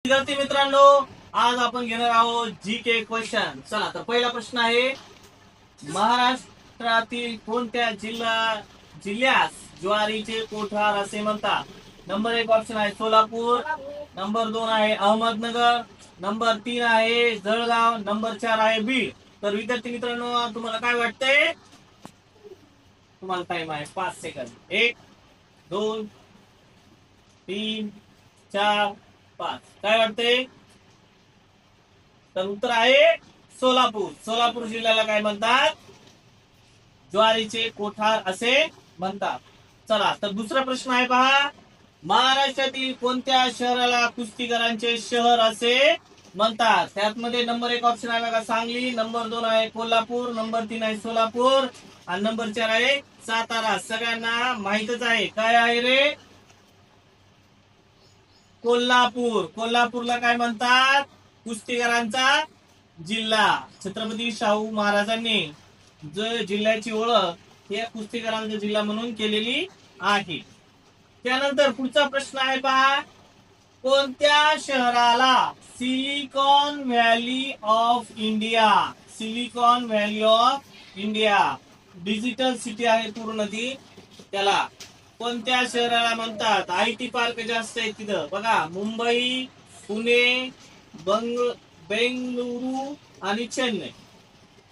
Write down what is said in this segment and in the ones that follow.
विद्यार्थी मित्रांनो, आज आपण घेणार आहोत जी के क्वेश्चन. चला तर पहिला प्रश्न आहे, महाराष्ट्रातील कोणत्या जिल्ह्यास ज्वारीचे कोठार असे म्हणतात? नंबर 1 ऑप्शन आहे सोलापूर, नंबर 2 आहे अहमदनगर, नंबर 3 आहे जळगाव, नंबर 4 आहे बीड. तर विद्यार्थी मित्रांनो, तुम्हाला काय वाटतंय? तुम्हाला टाइम आहे 5 सेकंद. 1 2 3 4 5. काय वाटतंय? तर उत्तर आहे सोलापूर. सोलापूर जिल्ह्याला काय म्हणतात? ज्वारीचे कोठार असे म्हणतात. चला तर दुसरा प्रश्न आहे पहा, महाराष्ट्रातील कोणत्या शहराला कुस्तीगरांचे शहर असे म्हणतात? त्यातमध्ये नंबर 1 ऑप्शन आहे बघा सांगली, नंबर 2 आहे कोल्हापूर, नंबर 3 आहे सोलापूर आणि नंबर 4 आहे सातारा. सगळ्यांना माहितच आहे. काय आहे रे? कोल्हापूर. कोल्हापूरला काय म्हणतात? कुस्तीगरांचा जिल्हा. छत्रपती शाहू महाराजांनी जो जिल्ह्याची ओळख हे कुस्तीगरांचा जिल्हा म्हणून केलेली आहे. त्यानंतर पुढचा प्रश्न आहे पहा, कोणत्या शहराला silicon valley of India, silicon valley of India, digital city आहे पूर्ण ती, त्याला कोणत्या शहराला म्हणतात? आयटी पार्क जास्त आहे तिथं बघा, मुंबई, पुणे, बेंगळुरू आणि चेन्नई.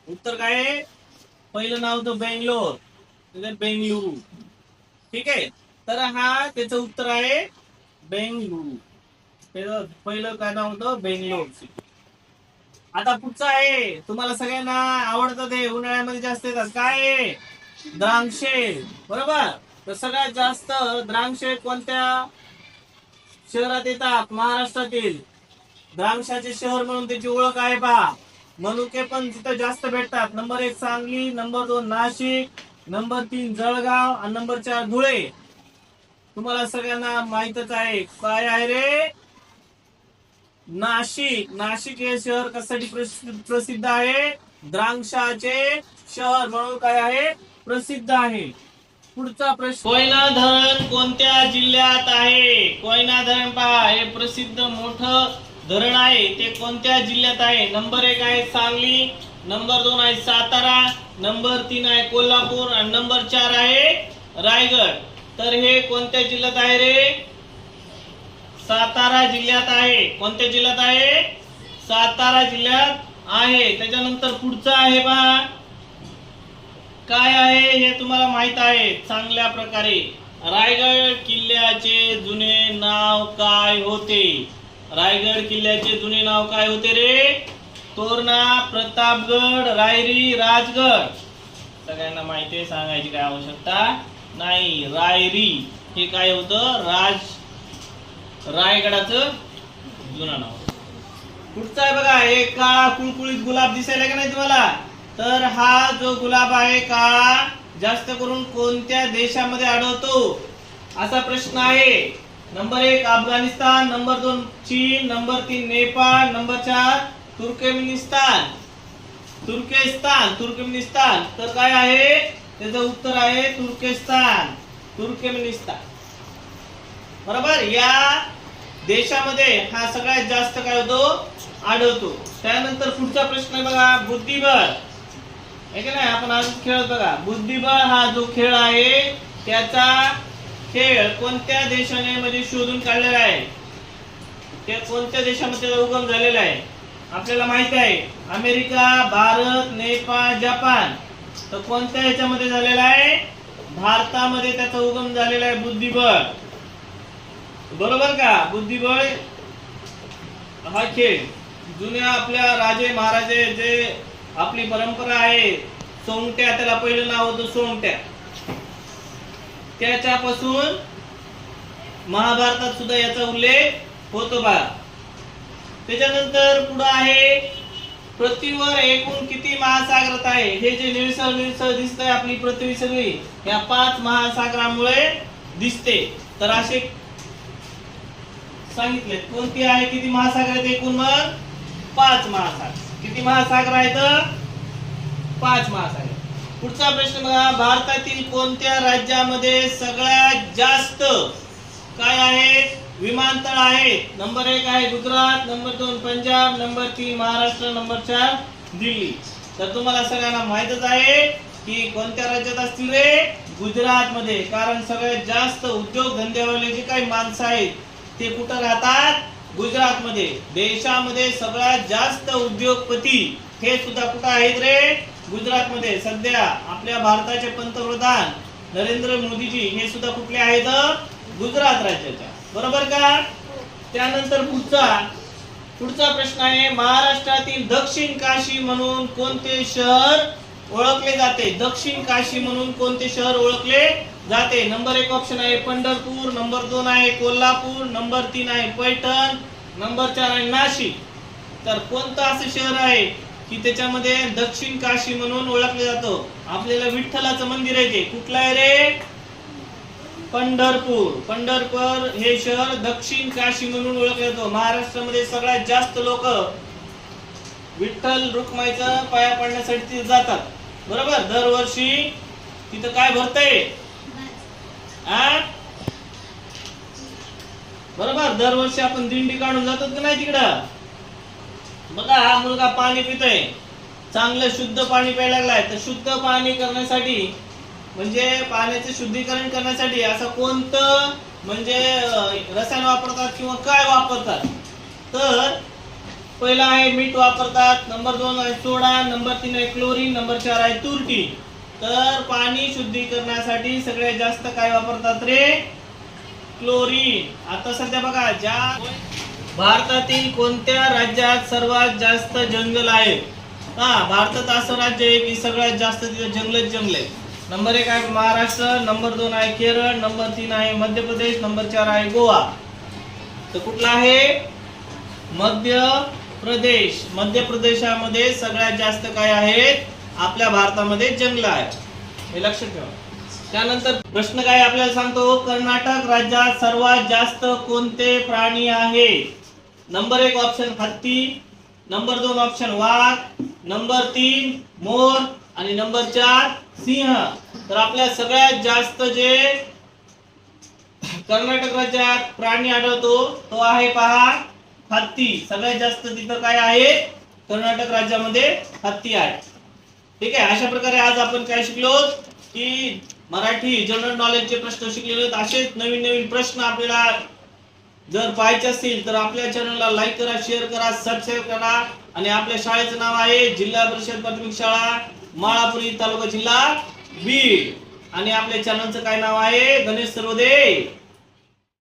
उत्तर काय आहे? पहिलं नाव तर बेंगलोर, बेंगळुरू. ठीक आहे, तर हा त्याचं उत्तर आहे बेंगळुरू. पहिलं काय नाव होतं? बेंगलोर सिटी. आता पुढचा आहे, तुम्हाला सगळ्यांना आवडतं ते, उन्हाळ्यामध्ये जास्त येतात. काय आहे? द्राक्षे. बरोबर. तर सगळ्यात जास्त द्राक्षे कोणत्या शहरात येतात? महाराष्ट्रातील. द्राक्षाचे शहर म्हणून त्याची ओळख आहे पहा. मनुके पण तिथं जास्त भेटतात. Number 1 Sangli, number 2 Nashik, number 3 Jalgaon आणि नंबर 4 धुळे. तुम्हाला सगळ्यांना माहितच आहे. काय आहे रे? नाशिक. नाशिक हे शहर कशासाठी प्रसिद्ध आहे? द्राक्षाचे शहर म्हणून काय आहे? प्रसिद्ध आहे. पुढचा प्रश्न, कोयना धरण कोणत्या जिल्ह्यात आहे? कोयना धरण पहा, हे प्रसिद्ध मोठं धरण आहे. ते कोणत्या जिल्ह्यात आहे? नंबर 1 आहे सांगली, नंबर 2 आहे सातारा, नंबर 3 आहे कोल्हापूर आणि नंबर 4 आहे रायगड. तर हे कोणत्या जिल्ह्यात आहे रे? सातारा जिल्ह्यात आहे. कोणत्या जिल्ह्यात आहे? सातारा जिल्ह्यात आहे. त्याच्यानंतर पुढचं आहे पहा, काय आहे हे तुम्हाला माहित आहे चांगल्या प्रकारे. रायगड किल्ल्याचे जुने नाव काय होते? रायगड किल्ल्याचे जुने नाव काय होते रे? तोरणा, प्रतापगड, रायरी, राजगड. सगळ्यांना माहिती आहे, सांगायची काय आवश्यकता नाही. रायरी हे काय होतं? रायगडाचं जुनं नाव. पुढचा आहे बघा, एक काळा कुळकुळीत गुलाब दिसायला का नाही तुम्हाला? तर हा जो गुलाब आहे काळा, जास्त करून कोणत्या देशामध्ये आढळतो असा प्रश्न आहे. नंबर 1 अफगाणिस्तान, नंबर 2 चीन, number 3 Nepal, number 4 Turkmenistan. Turkmenistan. तर काय आहे? त्याचं उत्तर आहे तुर्कमेनिस्तान. बरोबर. या देशामध्ये हा सगळ्यात जास्त काय होतो? आढळतो. त्यानंतर पुढचा प्रश्न आहे बघा, बुद्धिबळ. आहे की नाही? आपण आज खेळ बघा, बुद्धिबळ हा जो खेळ आहे त्याचा खेळ कोणत्या देशाने म्हणजे शोधून काढलेला आहे? ते कोणत्या देशामध्ये उगम झालेला आहे? आपल्याला माहिती आहे, अमेरिका, भारत, नेपाळ, जपान. तर कोणत्या ह्याच्यामध्ये झालेला आहे? भारतामध्ये त्याचा उगम झालेला आहे बुद्धिबळ. बरोबर का? बुद्धिबळ हा खेळ जुन्या आपल्या राजे महाराजे जे आपली परंपरा आहे, सोंगट्या, त्याला पहिलं नाव होतं सोंगट्या, त्याच्यापासून महाभारतात सुद्धा याचा उल्लेख होतो बघा. त्याच्यानंतर पुढे आहे, पृथ्वीवर एकूण किती महासागरात आहे? हे जे निळसळ दिसतंय आपली पृथ्वी सगळी, या 5 महासागरामुळे दिसते. तर असे सांगितले कोणती आहे, किती महासागर आहेत एकूण? मग 5 महासागर. किती महासागर आहेत? 5 महासागर. पुढचा प्रश्न बघा, भारतातील कोणत्या राज्यामध्ये सगळ्यात जास्त काय आहे? विमानतळ आहेत. नंबर 1 आहे Gujarat, number 2 Punjab, number 3 Maharashtra, number 4 Delhi. तर तुम्हाला सगळ्यांना माहितच आहे की कोणत्या राज्यात असतील रे? गुजरात मध्ये. कारण सगळ्यात जास्त उद्योग धंद्यावाले जे काही माणसं आहेत ते कुठं राहतात? गुजरात मध्ये. देशामध्ये सगळ्यात जास्त उद्योगपती हे सुद्धा कुठं आहेत रे? गुजरात मध्ये. सध्या आपल्या भारताचे पंतप्रधान नरेंद्र मोदीजी हे सुद्धा कुठले आहेत? गुजरात राज्याच्या. बरोबर का? त्यानंतर पुढचा प्रश्न आहे, महाराष्ट्रातील दक्षिण काशी म्हणून कोणते शहर ओळखले जाते? दक्षिण काशी म्हणून कोणते शहर ओळखले जाते? नंबर 1 ऑप्शन आहे पंढरपूर, नंबर 2 आहे कोल्हापूर, नंबर 3 आहे पैठण, नंबर 4 आहे नाशिक. तर कोणतं असं शहर आहे की त्याच्यामध्ये दक्षिण काशी म्हणून ओळखले जातं? आपल्याला विठ्ठलाचं मंदिर आहे ते. कुठलं आहे रे? पंढरपूर. पंढरपूर हे शहर दक्षिण काशी म्हणून ओळखले जातो. महाराष्ट्रामध्ये सगळ्यात जास्त लोक विठ्ठल रुक्माईचा पाया पडण्यासाठी तिथे जातात. बरोबर. दरवर्षी तिथं काय भरतंय? बरोबर. दरवर्षी आपण दिंडी काढून जातो की नाही तिकडं? बघा हा मुलगा पाणी पितोय, चांगलं शुद्ध पाणी प्यायला लागलाय. तर शुद्ध पाणी करण्यासाठी म्हणजे पाण्याचे शुद्धीकरण करण्यासाठी असं कोणतं म्हणजे रसायन वापरतात किंवा काय वापरतात? तर पहिला आहे मीठ वापरतात, नंबर 2 आहे सोडा, नंबर 3 आहे क्लोरीन, नंबर 4 आहे तुरटी. तर पाणी शुद्धीकरणासाठी सगळ्यात जास्त काय वापरतात रे? क्लोरीन. आता सध्या बघा भारतातील कोणत्या राज्यात सर्वात जास्त जंगल आहे? भारतात असं राज्य आहे की सगळ्यात जास्त तिथे जंगल आहे. नंबर 1 आहे महाराष्ट्र, नंबर 2 आहे केरळ, नंबर 3 आहे मध्य प्रदेश, नंबर 4 आहे गोवा. तर कुठला आहे? मध्य प्रदेश. मध्य प्रदेशामध्ये सगळ्यात जास्त काय आहेत? आपल्या भारतामध्ये जंगल आहे. हे लक्षात ठेवा. त्यानंतर प्रश्न काय आपल्याला सांगतो, कर्नाटक राज्यात सर्वात जास्त कोणते प्राणी आहे? नंबर 1 ऑप्शन हत्ती, नंबर 2 ऑप्शन वाघ, नंबर 3 मोर आणि नंबर 4 सिंह. तर आपल्या सगळ्यात जास्त जे कर्नाटक राज्यात प्राणी आढळतो तो आहे पहा हत्ती. सगळ्यात जास्त तिथं काय आहे? कर्नाटक राज्यामध्ये हत्ती आहे. ठीक आहे. अशा प्रकारे आज आपण काय शिकलो की मराठी जनरल नॉलेजचे प्रश्न शिकलेले आहेत. असेच नवीन प्रश्न आपल्याला जर पाहायचे असतील तर आपल्या चॅनलला लाईक करा, शेअर करा, सबस्क्राईब करा. आणि आपल्या शाळेचं नाव आहे जिल्हा परिषद प्राथमिक शाळा माळापुरी, तालुका जिल्हा बीड. आणि आपल्या चॅनलचं काय नाव आहे? गणेश सर्वोदय